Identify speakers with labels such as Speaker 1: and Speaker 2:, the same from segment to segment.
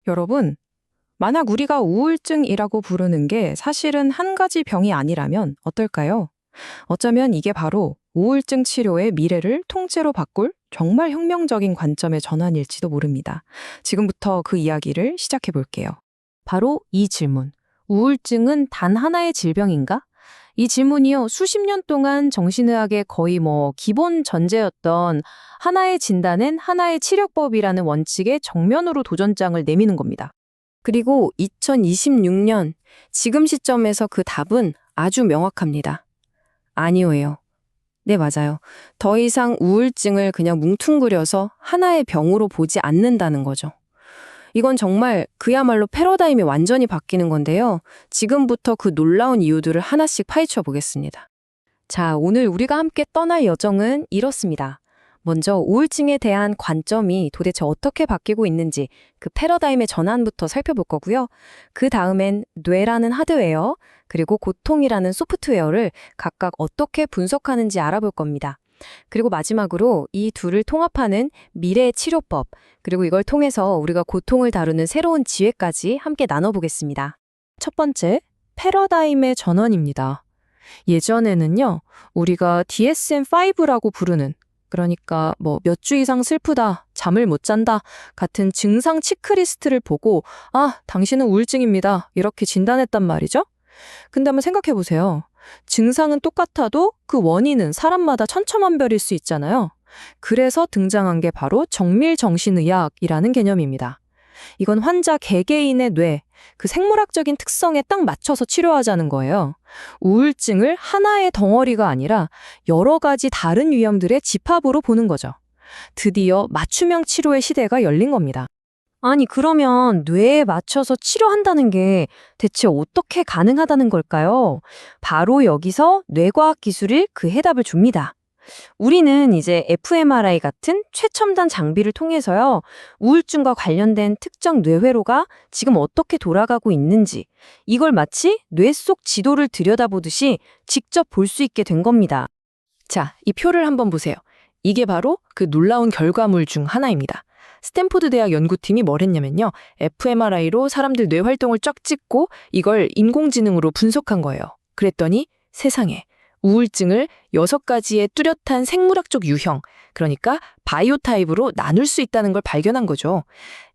Speaker 1: 여러분, 만약 우리가 우울증이라고 부르는 게 사실은 한 가지 병이 아니라면 어떨까요? 어쩌면 이게 바로 우울증 치료의 미래를 통째로 바꿀 정말 혁명적인 관점의 전환일지도 모릅니다. 지금부터 그 이야기를 시작해 볼게요. 바로 이 질문. 우울증은 단 하나의 질병인가? 이 질문이요, 수십 년 동안 정신의학의 거의 기본 전제였던 하나의 진단은 하나의 치료법이라는 원칙에 정면으로 도전장을 내미는 겁니다. 그리고 2026년, 지금 시점에서 그 답은 아주 명확합니다. 아니오예요. 네, 맞아요. 더 이상 우울증을 그냥 뭉뚱그려서 하나의 병으로 보지 않는다는 거죠. 이건 정말 그야말로 패러다임이 완전히 바뀌는 건데요. 지금부터 그 놀라운 이유들을 하나씩 파헤쳐 보겠습니다. 자, 오늘 우리가 함께 떠날 여정은 이렇습니다. 먼저 우울증에 대한 관점이 도대체 어떻게 바뀌고 있는지 그 패러다임의 전환부터 살펴볼 거고요. 그 다음엔 뇌라는 하드웨어, 그리고 고통이라는 소프트웨어를 각각 어떻게 분석하는지 알아볼 겁니다. 그리고 마지막으로 이 둘을 통합하는 미래의 치료법, 그리고 이걸 통해서 우리가 고통을 다루는 새로운 지혜까지 함께 나눠보겠습니다. 첫 번째, 패러다임의 전환입니다. 예전에는요, 우리가 DSM-5라고 부르는, 그러니까 몇 주 이상 슬프다, 잠을 못 잔다 같은 증상 체크리스트를 보고 당신은 우울증입니다, 이렇게 진단했단 말이죠. 근데 한번 생각해 보세요. 증상은 똑같아도 그 원인은 사람마다 천차만별일 수 있잖아요. 그래서 등장한 게 바로 정밀정신의학이라는 개념입니다. 이건 환자 개개인의 뇌, 그 생물학적인 특성에 딱 맞춰서 치료하자는 거예요. 우울증을 하나의 덩어리가 아니라 여러 가지 다른 위험들의 집합으로 보는 거죠. 드디어 맞춤형 치료의 시대가 열린 겁니다. 아니, 그러면 뇌에 맞춰서 치료한다는 게 대체 어떻게 가능하다는 걸까요? 바로 여기서 뇌과학 기술이 그 해답을 줍니다. 우리는 이제 fMRI 같은 최첨단 장비를 통해서요, 우울증과 관련된 특정 뇌회로가 지금 어떻게 돌아가고 있는지, 이걸 마치 뇌 속 지도를 들여다보듯이 직접 볼 수 있게 된 겁니다. 자, 이 표를 한번 보세요. 이게 바로 그 놀라운 결과물 중 하나입니다. 스탠포드 대학 연구팀이 뭘 했냐면요, fMRI로 사람들 뇌 활동을 쫙 찍고 이걸 인공지능으로 분석한 거예요. 그랬더니 세상에, 우울증을 6가지의 뚜렷한 생물학적 유형, 그러니까 바이오 타입으로 나눌 수 있다는 걸 발견한 거죠.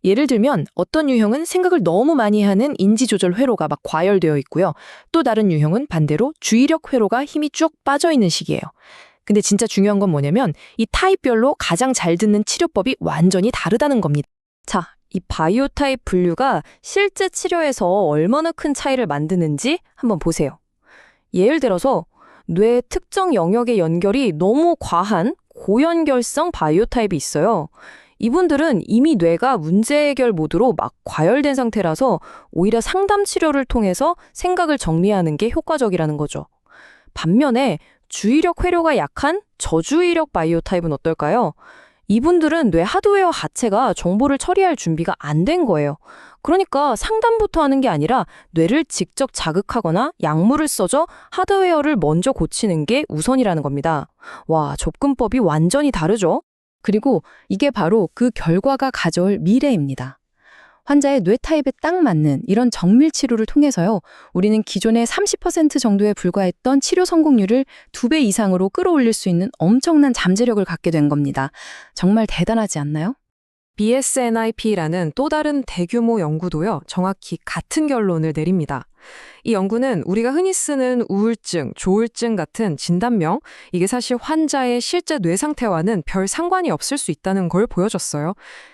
Speaker 1: 예를 들면 어떤 유형은 생각을 너무 많이 하는 인지조절 회로가 막 과열되어 있고요. 또 다른 유형은 반대로 주의력 회로가 힘이 쭉 빠져 있는 식이에요. 근데 진짜 중요한 건 뭐냐면 이 타입별로 가장 잘 듣는 치료법이 완전히 다르다는 겁니다. 자, 이 바이오 타입 분류가 실제 치료에서 얼마나 큰 차이를 만드는지 한번 보세요. 예를 들어서 뇌 특정 영역의 연결이 너무 과한 고연결성 바이오 타입이 있어요. 이분들은 이미 뇌가 문제 해결 모드로 막 과열된 상태라서 오히려 상담 치료를 통해서 생각을 정리하는 게 효과적이라는 거죠. 반면에 주의력 회로가 약한 저주의력 바이오 타입은 어떨까요? 이분들은 뇌 하드웨어 자체가 정보를 처리할 준비가 안 된 거예요. 그러니까 상담부터 하는 게 아니라 뇌를 직접 자극하거나 약물을 써줘 하드웨어를 먼저 고치는 게 우선이라는 겁니다. 와, 접근법이 완전히 다르죠? 그리고 이게 바로 그 결과가 가져올 미래입니다. 환자의 뇌 타입에 딱 맞는 이런 정밀 치료를 통해서요, 우리는 기존의 30% 정도에 불과했던 치료 성공률을 2배 이상으로 끌어올릴 수 있는 엄청난 잠재력을 갖게 된 겁니다. 정말 대단하지 않나요? BSNIP라는 또 다른 대규모 연구도요, 정확히 같은 결론을 내립니다. 이 연구는 우리가 흔히 쓰는 우울증, 조울증 같은 진단명, 이게 사실 환자의 실제 뇌 상태와는 별 상관이 없을 수 있다는 걸 보여줬어요.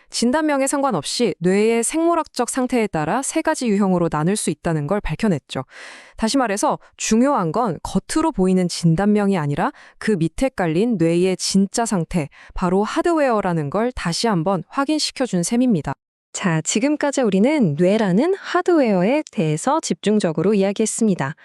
Speaker 1: 진단명에 상관없이 뇌의 생물학적 상태에 따라 3가지 유형으로 나눌 수 있다는 걸 밝혀냈죠. 다시 말해서 중요한 건 겉으로 보이는 진단명이 아니라 그 밑에 깔린 뇌의 진짜 상태, 바로 하드웨어라는 걸 다시 한번 확인시켜준 셈입니다. 자, 지금까지 우리는 뇌라는 하드웨어에 대해서 집중적으로 이야기했습니다.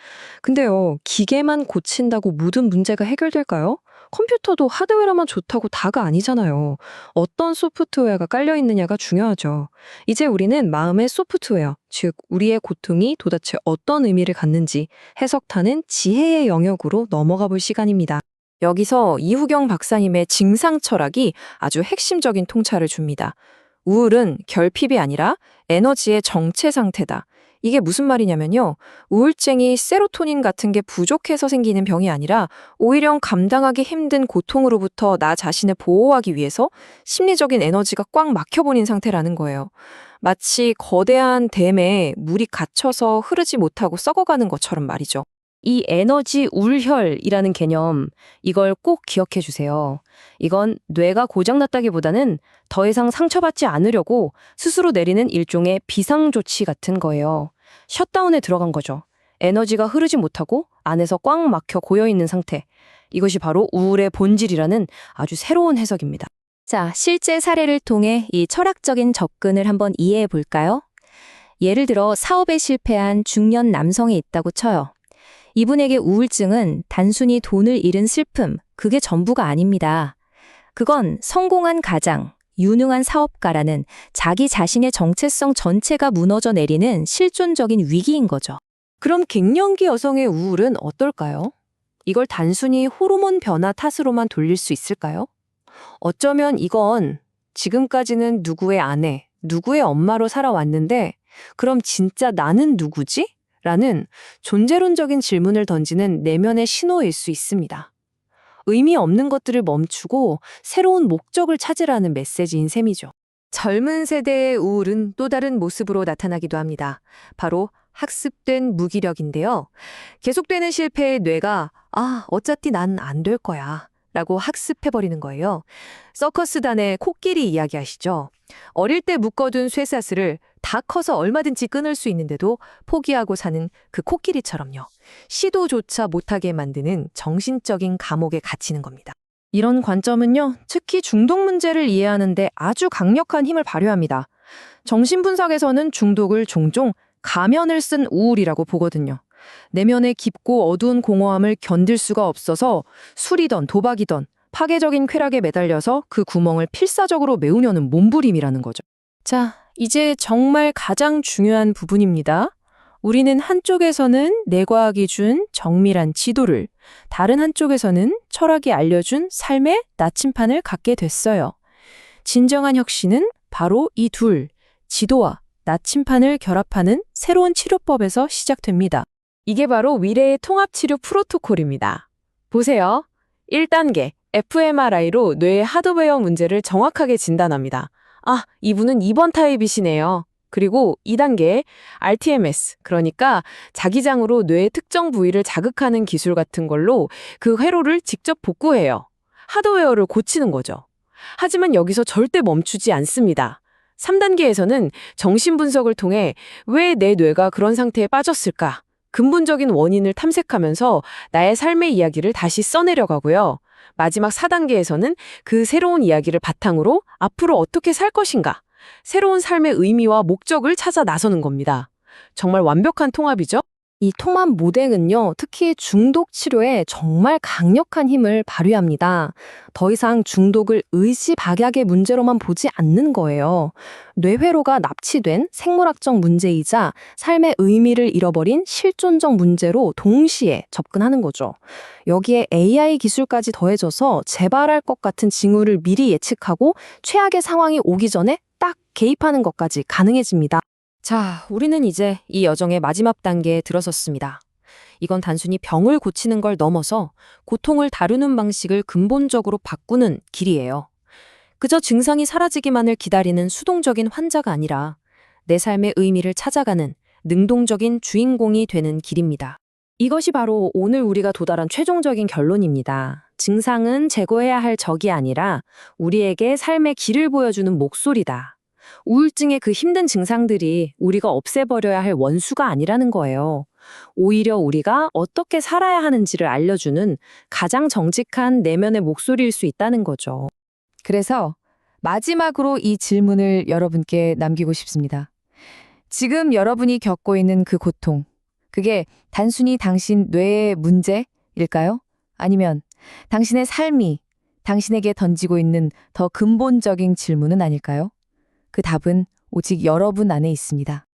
Speaker 1: 근데요, 기계만 고친다고 모든 문제가 해결될까요? 컴퓨터도 하드웨어만 좋다고 다가 아니잖아요. 어떤 소프트웨어가 깔려있느냐가 중요하죠. 이제 우리는 마음의 소프트웨어, 즉 우리의 고통이 도대체 어떤 의미를 갖는지 해석하는 지혜의 영역으로 넘어가 볼 시간입니다. 여기서 이후경 박사님의 증상 철학이 아주 핵심적인 통찰을 줍니다. 우울은 결핍이 아니라 에너지의 정체 상태다. 이게 무슨 말이냐면요. 우울증이 세로토닌 같은 게 부족해서 생기는 병이 아니라 오히려 감당하기 힘든 고통으로부터 나 자신을 보호하기 위해서 심리적인 에너지가 꽉 막혀버린 상태라는 거예요. 마치 거대한 댐에 물이 갇혀서 흐르지 못하고 썩어가는 것처럼 말이죠.
Speaker 2: 이 에너지 울혈이라는 개념, 이걸 꼭 기억해 주세요. 이건 뇌가 고장났다기보다는 더 이상 상처받지 않으려고 스스로 내리는 일종의 비상조치 같은 거예요. 셧다운에 들어간 거죠. 에너지가 흐르지 못하고 안에서 꽉 막혀 고여있는 상태. 이것이 바로 우울의 본질이라는 아주 새로운 해석입니다.
Speaker 3: 자, 실제 사례를 통해 이 철학적인 접근을 한번 이해해 볼까요? 예를 들어 사업에 실패한 중년 남성이 있다고 쳐요. 이분에게 우울증은 단순히 돈을 잃은 슬픔, 그게 전부가 아닙니다. 그건 성공한 가장, 유능한 사업가라는 자기 자신의 정체성 전체가 무너져 내리는 실존적인 위기인 거죠.
Speaker 1: 그럼 갱년기 여성의 우울은 어떨까요? 이걸 단순히 호르몬 변화 탓으로만 돌릴 수 있을까요? 어쩌면 이건 지금까지는 누구의 아내, 누구의 엄마로 살아왔는데 그럼 진짜 나는 누구지? 라는 존재론적인 질문을 던지는 내면의 신호일 수 있습니다. 의미 없는 것들을 멈추고 새로운 목적을 찾으라는 메시지인 셈이죠. 젊은 세대의 우울은 또 다른 모습으로 나타나기도 합니다. 바로 학습된 무기력인데요. 계속되는 실패에 뇌가 어차피 난 안 될 거야 라고 학습해버리는 거예요. 서커스단의 코끼리 이야기 아시죠? 어릴 때 묶어둔 쇠사슬을 다 커서 얼마든지 끊을 수 있는데도 포기하고 사는 그 코끼리처럼요. 시도조차 못하게 만드는 정신적인 감옥에 갇히는 겁니다. 이런 관점은요, 특히 중독 문제를 이해하는데 아주 강력한 힘을 발휘합니다. 정신분석에서는 중독을 종종 가면을 쓴 우울이라고 보거든요. 내면의 깊고 어두운 공허함을 견딜 수가 없어서 술이던 도박이던 파괴적인 쾌락에 매달려서 그 구멍을 필사적으로 메우려는 몸부림이라는 거죠. 자, 이제 정말 가장 중요한 부분입니다. 우리는 한쪽에서는 뇌과학이 준 정밀한 지도를, 다른 한쪽에서는 철학이 알려준 삶의 나침판을 갖게 됐어요. 진정한 혁신은 바로 이 둘, 지도와 나침판을 결합하는 새로운 치료법에서 시작됩니다. 이게 바로 미래의 통합치료 프로토콜입니다. 보세요. 1단계, fMRI로 뇌의 하드웨어 문제를 정확하게 진단합니다. 이분은 2번 타입이시네요. 그리고 2단계, RTMS, 그러니까 자기장으로 뇌의 특정 부위를 자극하는 기술 같은 걸로 그 회로를 직접 복구해요. 하드웨어를 고치는 거죠. 하지만 여기서 절대 멈추지 않습니다. 3단계에서는 정신분석을 통해 왜 내 뇌가 그런 상태에 빠졌을까? 근본적인 원인을 탐색하면서 나의 삶의 이야기를 다시 써내려가고요. 마지막 4단계에서는 그 새로운 이야기를 바탕으로 앞으로 어떻게 살 것인가? 새로운 삶의 의미와 목적을 찾아 나서는 겁니다. 정말 완벽한 통합이죠?
Speaker 3: 이 통합 모델은요, 특히 중독 치료에 정말 강력한 힘을 발휘합니다. 더 이상 중독을 의지박약의 문제로만 보지 않는 거예요. 뇌회로가 납치된 생물학적 문제이자 삶의 의미를 잃어버린 실존적 문제로 동시에 접근하는 거죠. 여기에 AI 기술까지 더해져서 재발할 것 같은 징후를 미리 예측하고 최악의 상황이 오기 전에 딱 개입하는 것까지 가능해집니다.
Speaker 1: 자, 우리는 이제 이 여정의 마지막 단계에 들어섰습니다. 이건 단순히 병을 고치는 걸 넘어서 고통을 다루는 방식을 근본적으로 바꾸는 길이에요. 그저 증상이 사라지기만을 기다리는 수동적인 환자가 아니라 내 삶의 의미를 찾아가는 능동적인 주인공이 되는 길입니다. 이것이 바로 오늘 우리가 도달한 최종적인 결론입니다. 증상은 제거해야 할 적이 아니라 우리에게 삶의 길을 보여주는 목소리다. 우울증의 그 힘든 증상들이 우리가 없애버려야 할 원수가 아니라는 거예요. 오히려 우리가 어떻게 살아야 하는지를 알려주는 가장 정직한 내면의 목소리일 수 있다는 거죠. 그래서 마지막으로 이 질문을 여러분께 남기고 싶습니다. 지금 여러분이 겪고 있는 그 고통, 그게 단순히 당신 뇌의 문제일까요? 아니면 당신의 삶이 당신에게 던지고 있는 더 근본적인 질문은 아닐까요? 그 답은 오직 여러분 안에 있습니다.